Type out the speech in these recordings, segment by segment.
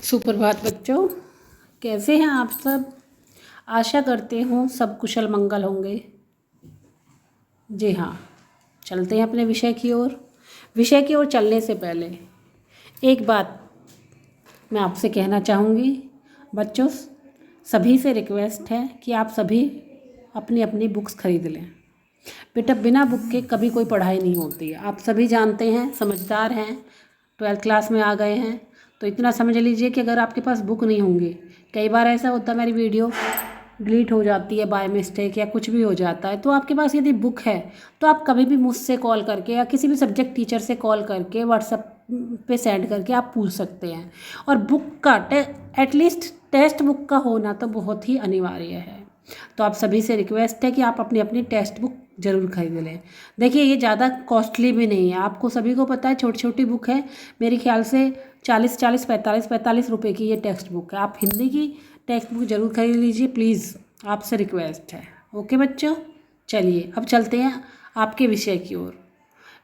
सुप्रभात बच्चों, कैसे हैं आप सब। आशा करते हूँ सब कुशल मंगल होंगे। जी हाँ, चलते हैं अपने विषय की ओर। विषय की ओर चलने से पहले एक बात मैं आपसे कहना चाहूँगी। बच्चों, सभी से रिक्वेस्ट है कि आप सभी अपनी अपनी बुक्स खरीद लें। बेटा, बिना बुक के कभी कोई पढ़ाई नहीं होती है। आप सभी जानते हैं, समझदार हैं, 12th क्लास में आ गए हैं, तो इतना समझ लीजिए कि अगर आपके पास बुक नहीं होंगे, कई बार ऐसा होता है मेरी वीडियो डिलीट हो जाती है बाय मिस्टेक या कुछ भी हो जाता है, तो आपके पास यदि बुक है तो आप कभी भी मुझसे कॉल करके या किसी भी सब्जेक्ट टीचर से कॉल करके व्हाट्सएप पे सेंड करके आप पूछ सकते हैं। और बुक का एटलीस्ट टेक्स्ट बुक का होना तो बहुत ही अनिवार्य है। तो आप सभी से रिक्वेस्ट है कि आप अपनी अपनी टेक्स्ट बुक ज़रूर खरीद लें। देखिए, ये ज़्यादा कॉस्टली भी नहीं है, आपको सभी को पता है, छोटी छोटी बुक है। मेरे ख्याल से 45 रुपए की ये टेक्स्ट बुक है। आप हिंदी की टेक्स्ट बुक ज़रूर खरीद लीजिए प्लीज़, आपसे रिक्वेस्ट है। ओके बच्चों, चलिए अब चलते हैं आपके विषय की ओर।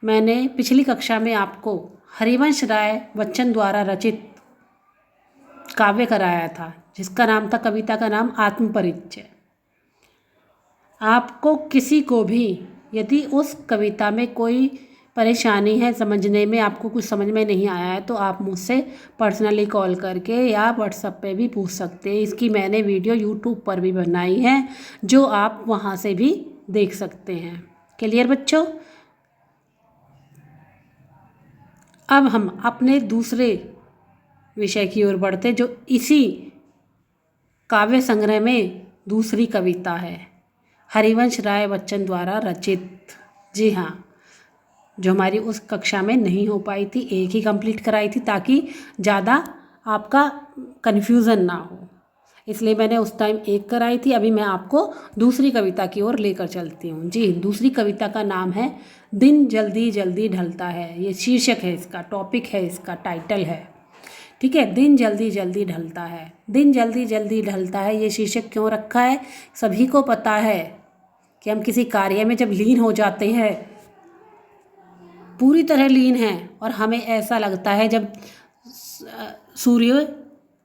मैंने पिछली कक्षा में आपको हरिवंश राय बच्चन द्वारा रचित काव्य कराया था, जिसका नाम था, कविता का नाम आत्मपरिचय। आपको किसी को भी यदि उस कविता में कोई परेशानी है, समझने में आपको कुछ समझ में नहीं आया है, तो आप मुझसे पर्सनली कॉल करके या व्हाट्सएप पे भी पूछ सकते हैं। इसकी मैंने वीडियो यूट्यूब पर भी बनाई है, जो आप वहाँ से भी देख सकते हैं। क्लियर बच्चों। अब हम अपने दूसरे विषय की ओर बढ़ते, जो इसी काव्य संग्रह में दूसरी कविता है, हरिवंश राय बच्चन द्वारा रचित। जी हाँ, जो हमारी उस कक्षा में नहीं हो पाई थी, एक ही कंप्लीट कराई थी ताकि ज़्यादा आपका कन्फ्यूज़न ना हो, इसलिए मैंने उस टाइम एक कराई थी। अभी मैं आपको दूसरी कविता की ओर लेकर चलती हूँ। जी, दूसरी कविता का नाम है दिन जल्दी जल्दी ढलता है। ये शीर्षक है इसका, टॉपिक है इसका, टाइटल है। ठीक है, दिन जल्दी जल्दी ढलता है। दिन जल्दी जल्दी ढलता है, ये शीर्षक क्यों रखा है? सभी को पता है कि हम किसी कार्य में जब लीन हो जाते हैं, पूरी तरह लीन हैं, और हमें ऐसा लगता है जब सूर्य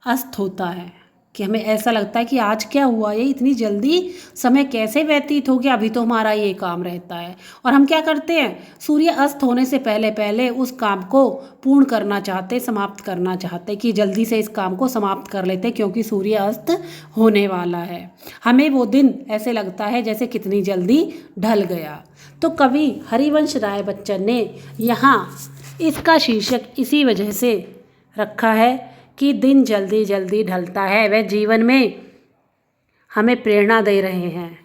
अस्त होता है कि हमें ऐसा लगता है कि आज क्या हुआ, ये इतनी जल्दी समय कैसे व्यतीत हो गया, अभी तो हमारा ये काम रहता है। और हम क्या करते हैं, सूर्य अस्त होने से पहले पहले उस काम को पूर्ण करना चाहते, समाप्त करना चाहते, कि जल्दी से इस काम को समाप्त कर लेते क्योंकि सूर्य अस्त होने वाला है। हमें वो दिन ऐसे लगता है जैसे कितनी जल्दी ढल गया। तो कवि हरिवंश राय बच्चन ने यहाँ इसका शीर्षक इसी वजह से रखा है कि दिन जल्दी जल्दी ढलता है। वह जीवन में हमें प्रेरणा दे रहे हैं।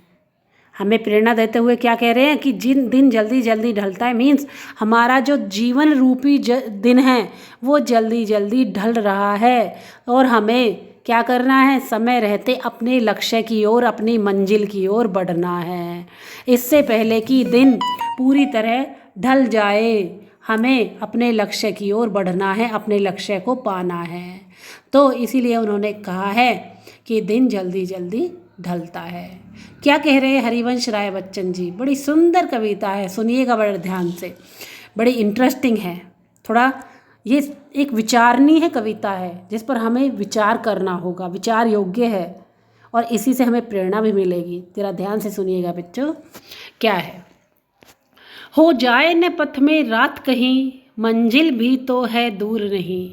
हमें प्रेरणा देते हुए क्या कह रहे हैं कि दिन जल्दी जल्दी ढलता है, मीन्स हमारा जो जीवन रूपी दिन है वो जल्दी जल्दी ढल रहा है, और हमें क्या करना है, समय रहते अपने लक्ष्य की ओर, अपनी मंजिल की ओर बढ़ना है, इससे पहले कि दिन पूरी तरह ढल जाए। हमें अपने लक्ष्य की ओर बढ़ना है, अपने लक्ष्य को पाना है। तो इसीलिए उन्होंने कहा है कि दिन जल्दी जल्दी ढलता है। क्या कह रहे हैं हरिवंश राय बच्चन जी? बड़ी सुंदर कविता है, सुनिएगा बड़े ध्यान से, बड़ी इंटरेस्टिंग है। थोड़ा ये एक विचारणीय है कविता है, जिस पर हमें विचार करना होगा, विचार योग्य है, और इसी से हमें प्रेरणा भी मिलेगी। तेरा ध्यान से सुनिएगा बच्चों। क्या है? हो जाए न पथ में रात कहीं, मंजिल भी तो है दूर नहीं।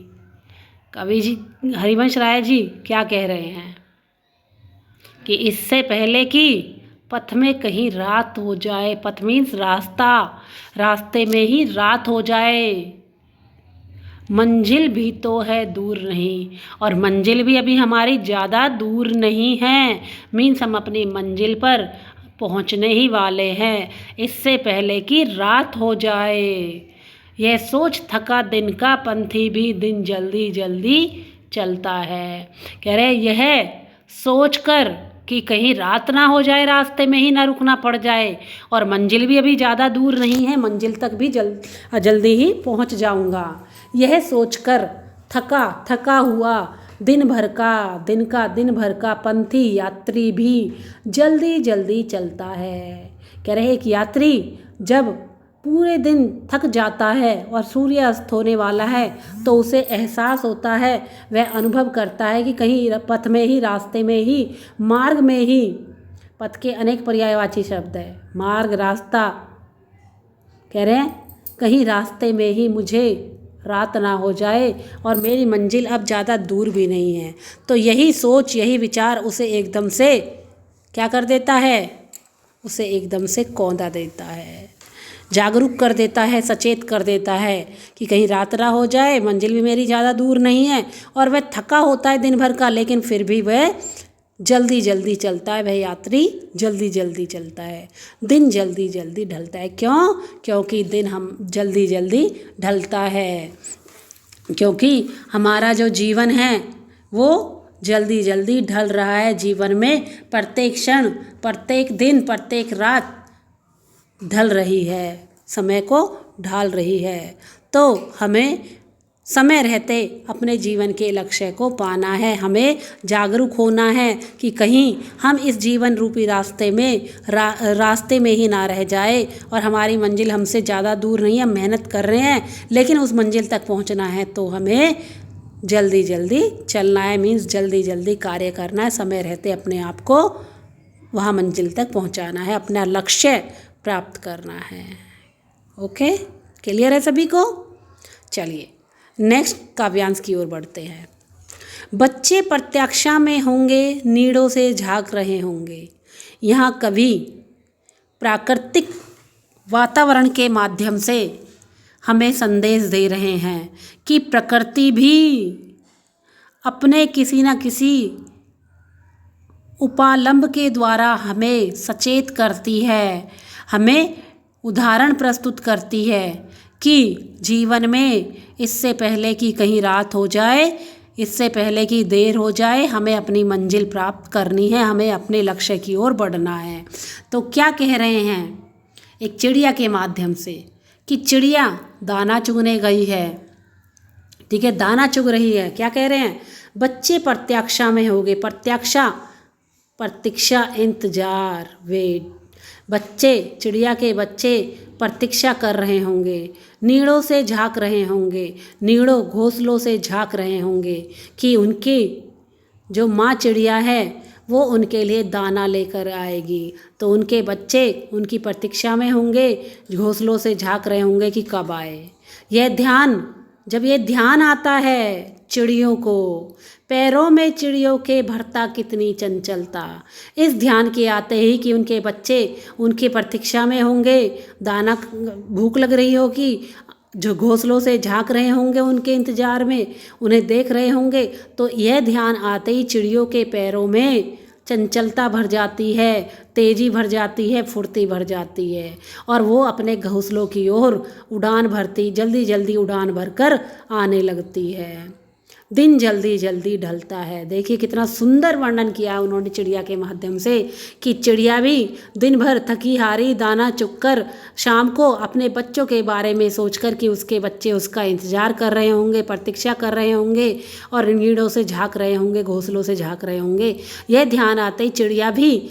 कवि जी हरिवंश राय जी क्या कह रहे हैं कि इससे पहले कि पथ में कहीं रात हो जाए, पथ मीन्स रास्ता, रास्ते में ही रात हो जाए, मंजिल भी तो है दूर नहीं, और मंजिल भी अभी हमारी ज़्यादा दूर नहीं है, मीन्स हम अपनी मंजिल पर पहुंचने ही वाले हैं, इससे पहले कि रात हो जाए। यह सोच थका दिन का पंथी भी दिन जल्दी जल्दी चलता है। कह रहे यह सोच कर कि कहीं रात ना हो जाए, रास्ते में ही ना रुकना पड़ जाए, और मंजिल भी अभी ज़्यादा दूर नहीं है, मंजिल तक भी जल्दी ही पहुंच जाऊंगा। यह सोचकर थका हुआ दिन भर का पंथी यात्री भी जल्दी जल्दी चलता है। कह रहे एक यात्री जब पूरे दिन थक जाता है और सूर्यास्त होने वाला है तो उसे एहसास होता है, वह अनुभव करता है कि कहीं पथ में ही, रास्ते में ही, मार्ग में ही, पथ के अनेक पर्यायवाची शब्द है, मार्ग, रास्ता, कह रहे हैं कहीं रास्ते में ही मुझे रात ना हो जाए और मेरी मंजिल अब ज़्यादा दूर भी नहीं है। तो यही सोच, यही विचार उसे एकदम से क्या कर देता है, उसे एकदम से कौंधा देता है, जागरूक कर देता है, सचेत कर देता है कि कहीं रात ना हो जाए, मंजिल भी मेरी ज़्यादा दूर नहीं है। और वह थका होता है दिन भर का, लेकिन फिर भी वह जल्दी जल्दी चलता है, वह यात्री जल्दी जल्दी चलता है, दिन जल्दी जल्दी ढलता है। क्यों? क्योंकि दिन हम जल्दी जल्दी ढलता है, क्योंकि हमारा जो जीवन है वो जल्दी जल्दी ढल रहा है। जीवन में प्रत्येक क्षण, प्रत्येक दिन, प्रत्येक रात ढल रही है, समय को ढाल रही है। तो हमें समय रहते अपने जीवन के लक्ष्य को पाना है, हमें जागरूक होना है कि कहीं हम इस जीवन रूपी रास्ते में रास्ते में ही ना रह जाए और हमारी मंजिल हमसे ज़्यादा दूर नहीं है। मेहनत कर रहे हैं लेकिन उस मंजिल तक पहुंचना है तो हमें जल्दी जल्दी चलना है, मीन्स जल्दी जल्दी कार्य करना है, समय रहते अपने आप को वहाँ मंजिल तक पहुंचाना है, अपना लक्ष्य प्राप्त करना है। ओके, क्लियर है सभी को? चलिए नेक्स्ट काव्यांश की ओर बढ़ते हैं। बच्चे प्रत्याशा में होंगे, नीड़ों से झांक रहे होंगे। यहाँ कवि प्राकृतिक वातावरण के माध्यम से हमें संदेश दे रहे हैं कि प्रकृति भी अपने किसी न किसी उपालंब के द्वारा हमें सचेत करती है, हमें उदाहरण प्रस्तुत करती है कि जीवन में इससे पहले कि कहीं रात हो जाए, इससे पहले कि देर हो जाए, हमें अपनी मंजिल प्राप्त करनी है, हमें अपने लक्ष्य की ओर बढ़ना है। तो क्या कह रहे हैं एक चिड़िया के माध्यम से कि चिड़िया दाना चुगने गई है, ठीक है, दाना चुग रही है। क्या कह रहे हैं? बच्चे प्रत्याशा में होंगे, प्रत्याशा, प्रतीक्षा, इंतजार, वेट। बच्चे, चिड़िया के बच्चे प्रतीक्षा कर रहे होंगे, नीड़ों से झांक रहे होंगे, नीड़ों घोंसलों से झांक रहे होंगे कि उनकी जो माँ चिड़िया है वो उनके लिए दाना लेकर आएगी। तो उनके बच्चे उनकी प्रतीक्षा में होंगे, घोंसलों से झांक रहे होंगे कि कब आए। जब ये ध्यान आता है चिड़ियों को, पैरों में चिड़ियों के भरता कितनी चंचलता, इस ध्यान के आते ही कि उनके बच्चे उनकी प्रतीक्षा में होंगे, दाना भूख लग रही होगी, जो घोंसलों से झांक रहे होंगे उनके इंतजार में, उन्हें देख रहे होंगे, तो यह ध्यान आते ही चिड़ियों के पैरों में चंचलता भर जाती है, तेजी भर जाती है, फुर्ती भर जाती है और वो अपने घोंसलों की ओर उड़ान भरती, जल्दी जल्दी उड़ान भरकर आने लगती है। दिन जल्दी जल्दी ढलता है। देखिए कितना सुंदर वर्णन किया उन्होंने चिड़िया के माध्यम से कि चिड़िया भी दिन भर थकी हारी दाना चुगकर शाम को अपने बच्चों के बारे में सोचकर कि उसके बच्चे उसका इंतजार कर रहे होंगे, प्रतीक्षा कर रहे होंगे और नीड़ों से झांक रहे होंगे, घोंसलों से झांक रहे होंगे। यह ध्यान आते ही चिड़िया भी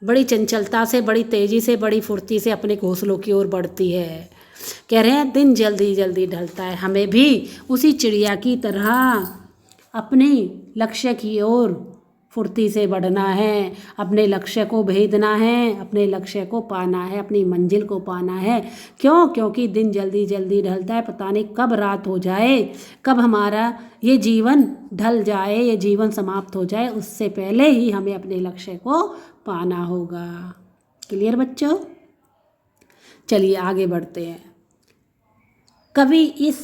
बड़ी चंचलता से, बड़ी तेज़ी से, बड़ी फुर्ती से अपने घोंसलों की ओर बढ़ती है। कह रहे हैं दिन जल्दी जल्दी ढलता है, हमें भी उसी चिड़िया की तरह अपने लक्ष्य की ओर फुर्ती से बढ़ना है, अपने लक्ष्य को भेदना है, अपने लक्ष्य को पाना है, अपनी मंजिल को पाना है। क्यों? क्योंकि दिन जल्दी जल्दी ढलता है, पता नहीं कब रात हो जाए, कब हमारा ये जीवन ढल जाए, ये जीवन समाप्त हो जाए, उससे पहले ही हमें अपने लक्ष्य को पाना होगा। क्लियर बच्चों? चलिए आगे बढ़ते हैं। कवि इस